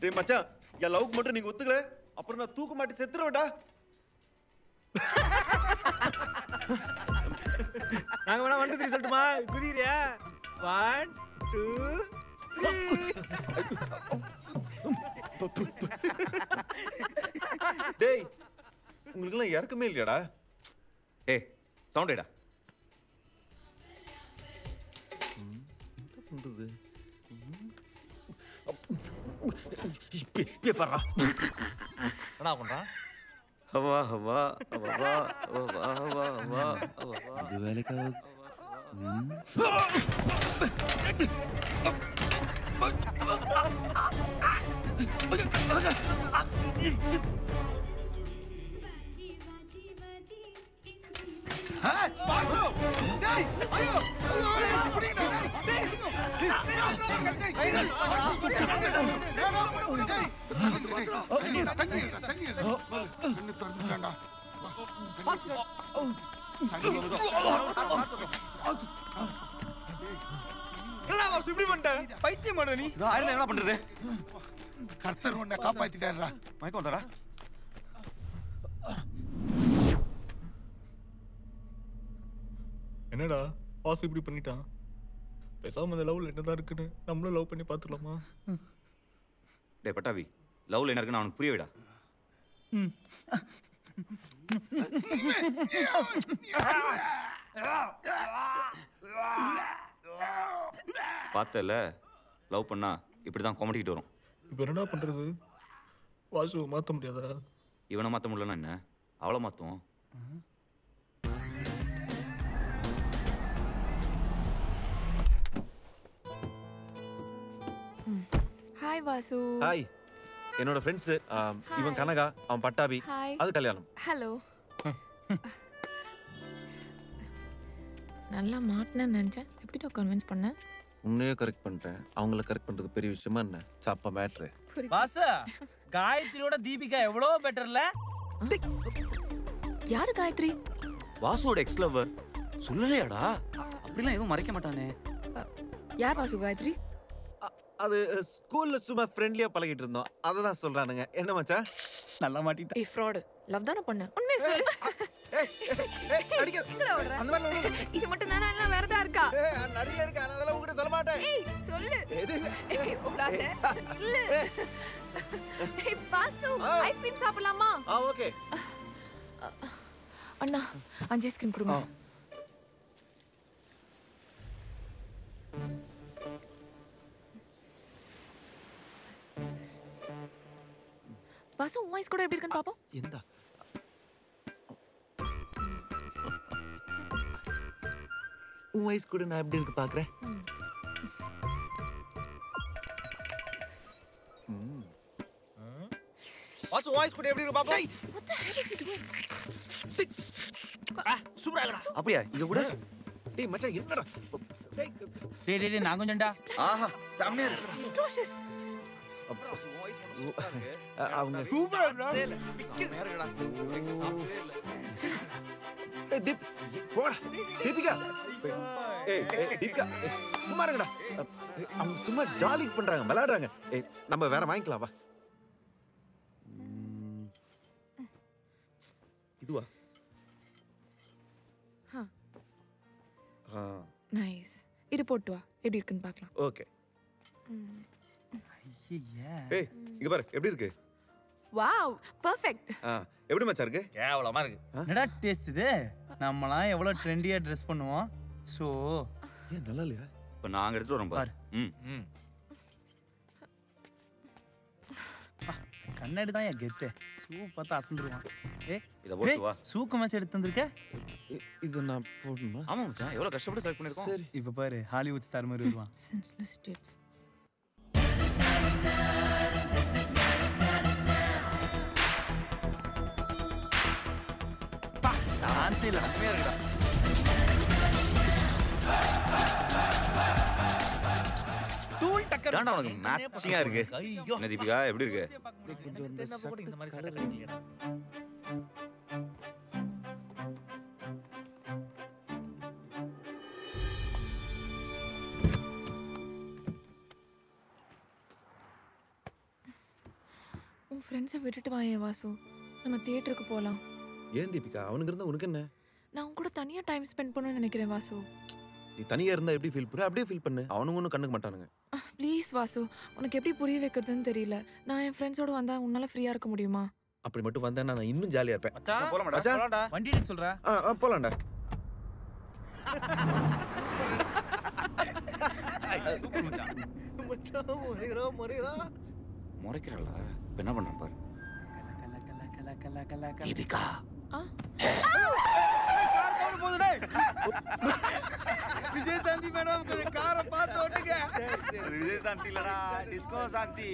டேய் மச்சான், என் லவ்க்கு மட்டும் நீங்க ஒத்துக்கல, அப்புறம் நான் தூக்க மாட்டி செத்துருவேன்டா. நாங்க வேணா 1 2 3 சொல்லட்டுமா? குதிரியா? 1 2 3. டேய், உங்களுக்கெல்லாம் இறக்கமே இல்லையாடா? ஏய் சவுண்ட் ஏடா. என்ன பண்றது? என்ன பண்றான்? ஹவா ஹவா ஹவா ஹவா ஹவா ஹவா ஹவா. இது வேலைக்காக பைத்தியம் நீ என்ன பண்றது? கர்த்தர் உன்னை காப்பாத்திட்டாரா? மயக்கம் வந்தாரா? என்னடா வாசு இப்படி பண்ணிட்டான்? பேசாம இந்த லவ்ல என்னதான் இருக்குன்னு நம்மளும் லவ் பண்ணி பார்த்துக்கலாமா? டே பட்டாவி, லவ்ல என்ன இருக்குன்னு அவனுக்கு புரியவிடா. பார்த்தல, லவ் பண்ணா இப்படிதான் கொமட்டிக்கிட்டு வரும். இப்போ என்னடா பண்றது? வாசு மாற்ற முடியாதா? இவனை மாற்ற முடியலன்னா என்ன, அவளை மாற்றுவோம். ஹாய் வாசு. ஹாய், என்னோட ஃப்ரெண்ட்ஸ். இவன் கனகா, அவன் பட்டாபி. அது கல்யாணம். ஹலோ. நல்லா மாட்டினேன்னு நினச்சேன். எப்படிடா கன்வின்ஸ் பண்ண? உன்னையே கரெக்ட் பண்ணிட்டேன். அவங்கள கரெக்ட் பண்றது பெரிய விஷயமா என்ன? சாப்பா மேட்ரு. வாசு, காயத்ரியோட தீபிகா எவ்வளோ பெட்டர்ல? யாரு காயத்ரி? வாசுவோட எக்ஸ் லவர். சொல்லலையாடா? அப்படிலாம் எதுவும் மறைக்க மாட்டானே. யார் வாசு காயத்ரி? அது ஸ்கூல்ல சும்மா ஃப்ரெண்ட்லியா பழகிட்டு இருந்தோம், அததான் சொல்றானுங்க. என்ன மச்சான்? நல்லா மாட்டிட்டா. ஏய் ஃப்ராட். லவ் தான பண்ண. உண்மையை சொல்லு. அடிக்க அந்த மாதிரி ஒண்ணு. இது மட்டும் தானா இல்ல வேற ஏதாவது இருக்கா? நிறைய இருக்கு, அதெல்லாம் உங்ககிட்ட சொல்ல மாட்டேன். ஏய் சொல்லு. ஏய் ஓடாத. இல்ல. ஏய் வாசு, ஐஸ்கிரீம் சாப்பிடலாமா? ஓகே. அண்ணா 5 ஐஸ்கிரீம் கொடுங்க. வாசு வாய்ஸ் கூட எப்படி இருக்குன்னு பாப்போம். எந்த உன் வாய்ஸ் கூட நான் எப்படி இருக்கு பாக்குறேன். வாசு வாய்ஸ் கூட எப்படி இருக்கு பாப்போம். சூப்பரா இருக்கடா. அப்படியா? இங்க கூட. டேய் மச்சான் என்னடா? டேய் டேய் நான் கொஞ்சம்டா. ஆஹா செம்மையா இருக்கு. க்ளோஷஸ். அவங்க சூப்பரா இருக்குடா. செம்மையா இருக்குடா. எக்ஸஸ் சாப்பிடவே இல்ல. ஏய் தீப், போடா. தீபிகா. ஏய் தீபிகா, சும்மா இருங்கடா. அவங்க சும்மா ஜாலி பண்றாங்க, விளையாடுறாங்க. ஏய் நம்ம வேற வாங்கிக்கலாம் வா. இதுவா? நைஸ். இது போட்டு வா, எப்படி இருக்குன்னு பார்க்கலாம். ஓகே. ஐயே. ஏய் இங்க பாரு எப்படி இருக்கு? Wow, perfect. எப்படி மச்சான் இருக்கு? கேவலமா இருக்கு. என்னடா டேஸ்ட் இது? நம்மலாம் எவ்வளவு ட்ரெண்டியா ட்ரெஸ் பண்ணுவோம். சோ ஏன் நல்லா இல்லையா? இப்ப நாங்க எடுத்து வரோம் பாரு. கண்ணாடி தான் என் கெத்து. சூ பார்த்தா அசந்துருவான். இத போட்டு வா. சூக்கு மேட்ச் எடுத்து வந்திருக்க? இது நான் போடணுமா? ஆமா மச்சான், எவ்வளவு கஷ்டப்பட்டு செலக்ட் பண்ணிருக்கோம். சரி. இப்ப பாரு ஹாலிவுட் ஸ்டார் மாதிரி வருவான். Senseless idiots. சான்ஸ் இல்ல. செம்மையா இருக்குடா. டூல் டக்கர். தாண்டா உனக்கு மேட்சிங்கா இருக்கு. என்ன தீபிகா எப்படி இருக்கு? கொஞ்சம் இந்த மாதிரி சட்டை கட்டிக்கலையா? ஃப்ரெண்ட்ஸை விட்டுட்டு வாயேன் வாசு. நம்ம தியேட்டருக்கு போகலாம். ஏன் தீபிகா, அவனுக்கு இருந்தா உனக்கு என்ன? நான் உன் கூட தனியாக டைம் ஸ்பெண்ட் பண்ணணும்னு நினைக்கிறேன் வாசு. நீ தனியா இருந்தா எப்படி ஃபீல் பண்ண அப்படியே ஃபீல் பண்ணு. அவனுங்க ஒன்றும் கண்டுக்க மாட்டானுங்க. ப்ளீஸ் வாசு, உனக்கு எப்படி புரிய வைக்கிறதுன்னு தெரியல. நான் என் ஃப்ரெண்ட்ஸோட வந்தால் உன்னால் ஃப்ரீயாக இருக்க முடியுமா? அப்படி மட்டும் வந்தா நான் இன்னும் ஜாலியா இருப்பேன். மச்சான் போலாமாடா? மச்சான். போலாம்டா. வண்டி எடுக்க சொல்றா. போலாம்டா. சூப்பர் மச்சான். முறைக்கிறாளா? இப்ப என்ன பண்றான் பாரு. தீபிகா. ஆ கார் கவுரு போகுது டேய். விஜய் சாந்தி மேடம் கொஞ்சம் காரை பார்த்து ஓட்டுங்க. விஜய் சாந்தி இல்லடா, டிஸ்கோ சாந்தி.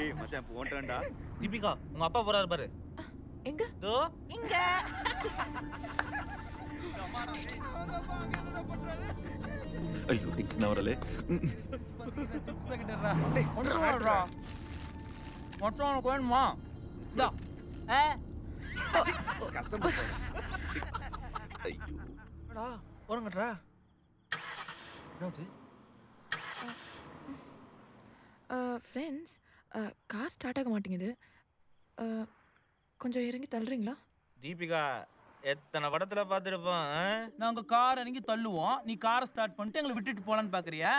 ஏய் மச்சான் போண்டா. தீபிகா உங்க அப்பா போறாரு பாரு. எங்க? தோ இங்க. ஐயோ சிக்ஸ் நவரலே. டேய் ஒன்றா. மொத்தம் வேணுமா? இந்தா. கசம். ஐயோ. என்னடா போறங்கடா. என்னது? ஃப்ரெண்ட்ஸ், கார் ஸ்டார்ட் ஆக மாட்டேங்குது. கொஞ்சம் இறங்கி தள்ளுறீங்களா? தீபிகா எத்தனை படத்துல பார்த்துருப்போம். நாங்க கார் இறங்கி தள்ளுவோம், நீ காரை ஸ்டார்ட் பண்ணிட்டு எங்களை விட்டுட்டு போலான்னு பாக்குறியா?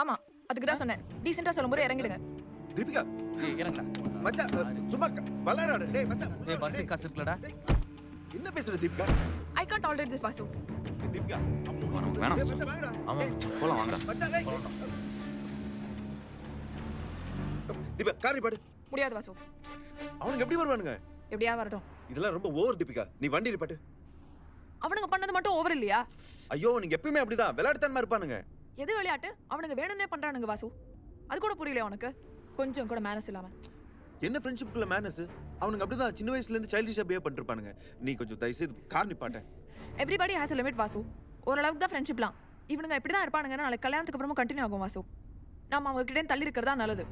ஆமா, அதுக்கு தான் சொன்னேன். டீசெண்டா சொல்லும்போது இறங்கிடுங்க. தீபிகா இறங்கடா. மச்சான் சும்மா வளராட. டேய் மச்சான். டேய் பஸ் காசு இருக்குலடா. என்ன பேசுற Deepika? I can't tolerate this Vasu. Deepika வேணாம் டேய் மச்சான் வாங்கடா. ஆமா மச்சான் போலாம் வாங்க. மச்சான் டேய். தீபிகா காரி பாடு. முடியாது வாசு. அவனுக்கு எப்படி வருவானுங்க? எப்படியா வரட்டும். இதெல்லாம் ரொம்ப ஓவர் தீபிகா. நீ வண்டி நிப்பாட்டு. அவனுங்க பண்ணது மட்டும் ஓவர் இல்லையா? ஐயோ நீங்க எப்பயுமே அப்படிதான் விளையாட்டுத்தனமா இருப்பானுங்க. எது விளையாட்டு? அவனுங்க வேணும்னே பண்றானுங்க வாசு. அது கூட புரியல உனக்கு? கொஞ்சம் கூட மேனஸ் இல்லாம. என்ன ஃப்ரெண்ட்ஷிப்க்குள்ள மேனஸ்? அவனுங்க அப்படிதான் சின்ன வயசுல இருந்து சைல்டிஷா பிஹேவ் பண்ணிருப்பானுங்க. நீ கொஞ்சம் தயவு செய்து கார் நிப்பாட்ட. Everybody has a limit Vasu. ஓரளவுக்கு தான் ஃப்ரெண்ட்ஷிப்லாம். இவனுங்க இப்படி தான் இருப்பானுங்கன்னா நாளைக்கு கல்யாணத்துக்கு அப்புறமா கண்டினியூ ஆகும் வாசு. நம்ம அவங்க கிட்டே தள்ளி இருக்கிறதா நல்லது.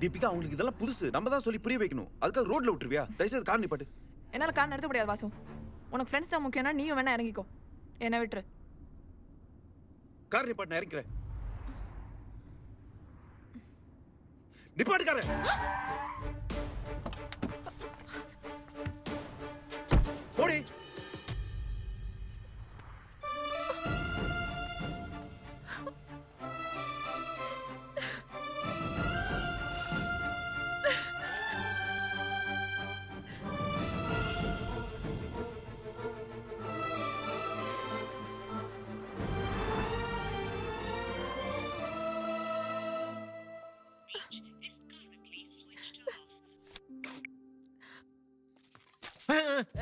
தீபிகா அவங்களுக்கு இதெல்லாம் புதுசு. நம்ம தான் சொல்லி புரிய வைக்கணும். அதுக்காக ரோட்ல விட்டுருவியா? தயவு செய்து கார் நிப்பாட்டு. என்னால கார் நிறுத்த முடியாது வாசு. உனக்கு ஃப்ரெண்ட்ஸ் தான் முக்கியம்னா நீயும் வேணா இறங்கிக்கோ. என்ன விட்டுரு. கார் நிப்பாட்டு, நான் இறங்கிறேன். நிப்பாட்டு காரை. போடி.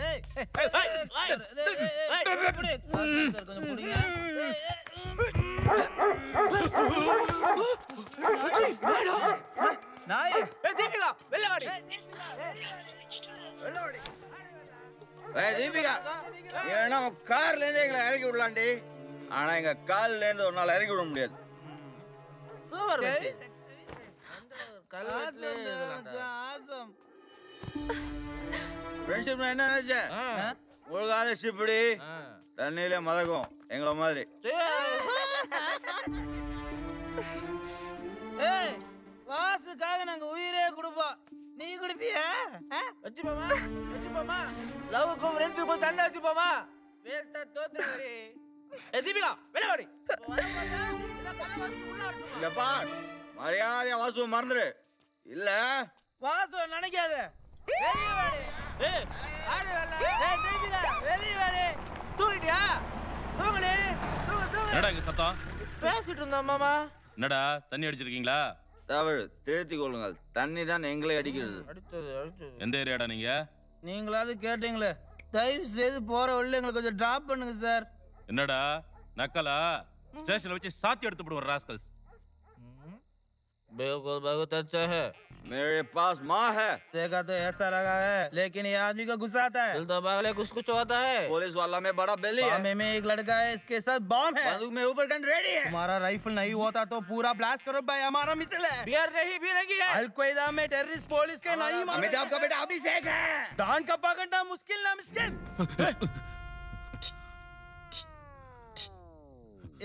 ஏய் கொஞ்சம் புடிங்க. நாய் தீபிகா வெளில வாடி. ஏய் தீபிகா ஏன்னா கார்ல இருந்து எங்களை இறக்கி விடலாண்டி. ஆனா எங்க கால்ல இருந்து ஒரு நாள் இறக்கி விட முடியாது. சூப்பர் மச்சி. ஆசம். ஃப்ரெண்ட்ஷிப் என்ன நினைச்சேன்? ஒழுங்காத ஷிப்டி தண்ணியில மதக்கும் எங்கள மாதிரி. ஏய் வாசுக்காக நாங்க உயிரே கொடுப்போம், நீ குடிப்பியா? வச்சுப்போமா வச்சுப்போமா. லவ்வுக்கும் ஃப்ரெண்ட்ஸுக்கும் சண்டை வச்சுப்போமா. வேஸ்டா தோத்துறே. தீபிகா வெளில வாடி. இல்ல பார் மரியாதையா வாசுவை மறந்துரு. இல்ல வாசு நினைக்காத. வெளியே வாடி. ஏய் ஆடு வரல. ஏய் தீபிகா வெளியே வாடி. தூங்கிட்டியா? தூங்குலே. தூங்கு. என்னடா இங்க சத்தம்? பேசிட்டு இருந்தோம் மாமா. என்னடா தண்ணி அடிச்சிருக்கீங்களா? தவறு திருத்திக் கொள்ளுங்கள். தண்ணி தான் எங்களை அடிக்கிறது. அடுத்தது. எந்த ஏரியாடா நீங்க? நீங்களாவது கேட்டீங்களே, தயவு செய்து போற வழியில எங்களை கொஞ்சம் டிராப் பண்ணுங்க சார். என்னடா நக்கலா? ஸ்டேஷன்ல வச்சு சாத்தி எடுத்து போடுவார் ராஸ்கல்ஸ். बिल्कुल बहुत अच्छा है. मेरे पास माँ है. देखा तो ऐसा लगा है, लेकिन ये आदमी को गुस्सा आता है. दिल तो पागल है, कुछ होता है. पुलिस वाला में बड़ा बेली है. बामे में एक लड़का है, इसके साथ बॉम्ब है. बंदूक में ऊपर गन रेडी है. हमारा राइफल नहीं होता तो पूरा ब्लास्ट करो भाई, हमारा मिसाइल है. बियर नहीं भी नहीं है. अल-क्वेदा में टेररिस्ट पुलिस के नहीं मारे. अमिताभ का बेटा अभिषेक है. दान का पकड़ना मुश्किल ना मिस्किन.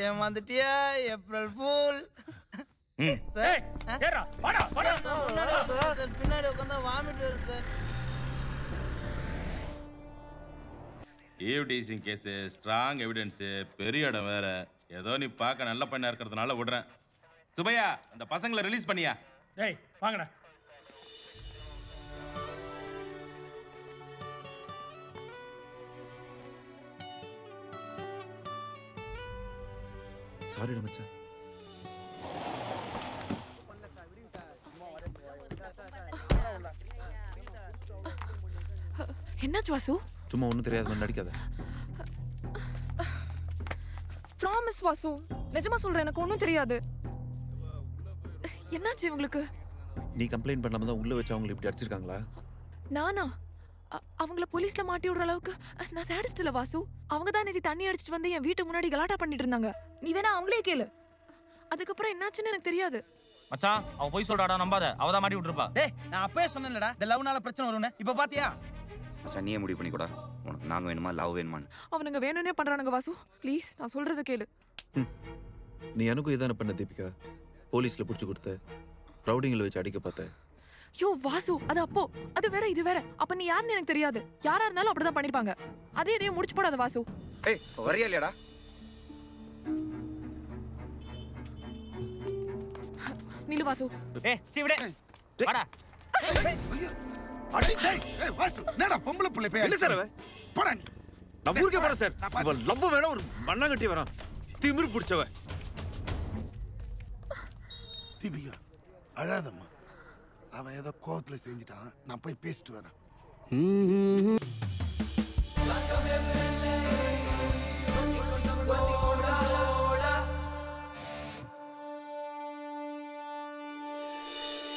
ये मंदटिया अप्रैल फूल. சார் ஏறா வாடா வாடா சார் பின்னாடி உட்காந்தா வாமிட் வருது sir. Eve teasing case, strong evidence, பெரிய இடம் வேற. ஏதோ நீ பார்க்க நல்ல பையனா இருக்கிறதுனால விடுறேன். சுபையா, அந்த பசங்களை ரிலீஸ் பண்ணியா? டேய் வாங்கடா. சாரிடா மச்சான். என்னாச்சு வாசு? சும்மா ஒன்றும் தெரியாத மாதிரி நடிக்காத. ப்ராமிஸ் வாசு, நிஜமா சொல்றேன், எனக்கு ஒன்றும் தெரியாது. என்னாச்சு இவங்களுக்கு? நீ கம்ப்ளைண்ட் பண்ணாம தான் உள்ள வச்சு அவங்களை இப்படி அடிச்சிருக்காங்களா? நானா? அவங்கள போலீஸ்ல மாட்டி விடுற அளவுக்கு நான் சாடிஸ்ட் இல்ல வாசு. அவங்க தான் நேத்தி தண்ணி அடிச்சிட்டு வந்து என் வீட்டு முன்னாடி கலாட்டா பண்ணிட்டு இருந்தாங்க. நீ வேணா அவங்களே கேளு. அதுக்கப்புறம் என்னாச்சுன்னு எனக்கு தெரியாது. மச்சான் அவ போய் சொல்றாடா, நம்பாத. அவ தான் மாட்டி விட்டுருப்பா. டேய் நான் அப்பவே சொன்னேன்லடா இந்த லவ்னால பிரச்சனை வரும்னு. இப்போ பாத்தியா? நீயே முடிவு பண்ணி கூட. உனக்கு நாங்க வேணுமா லவ் வேணுமான்னு? அவனுங்க வேணும்னே பண்றானுங்க வாசு. ப்ளீஸ் நான் சொல்றத கேளு. நீ எனக்கும் இதான பண்ண தீபிகா. போலீஸ்ல புடிச்சு கொடுத்த, ரவுடிங்களை வச்சு அடிக்க பார்த்த. யோ வாசு, அது அப்போ, அது வேற இது வேற. அப்ப நீ யாருன்னு எனக்கு தெரியாது. யாரா இருந்தாலும் அப்படிதான் பண்ணிருப்பாங்க. அதே இதையும் முடிச்சு போடாத வாசு. ஏய் வரியா இல்லையாடா? நில்லு வாசு. ஏய் சீ விடு. வாடா. அடி டேய் ஏய் வாசு என்னடா பொம்பளை புள்ளை பேய் என்ன சார் அவ? போடா நீ. நான் ஊருக்கே போறேன் சார். இவன் லவ் வேணா ஒரு மண்ணாங்கட்டி வரான். திமிரு பிடிச்சவ. தீபிகா அழாதம்மா. அவன் ஏதோ கோவத்துல செஞ்சிட்டான். நான் போய் பேசிட்டு வரேன்.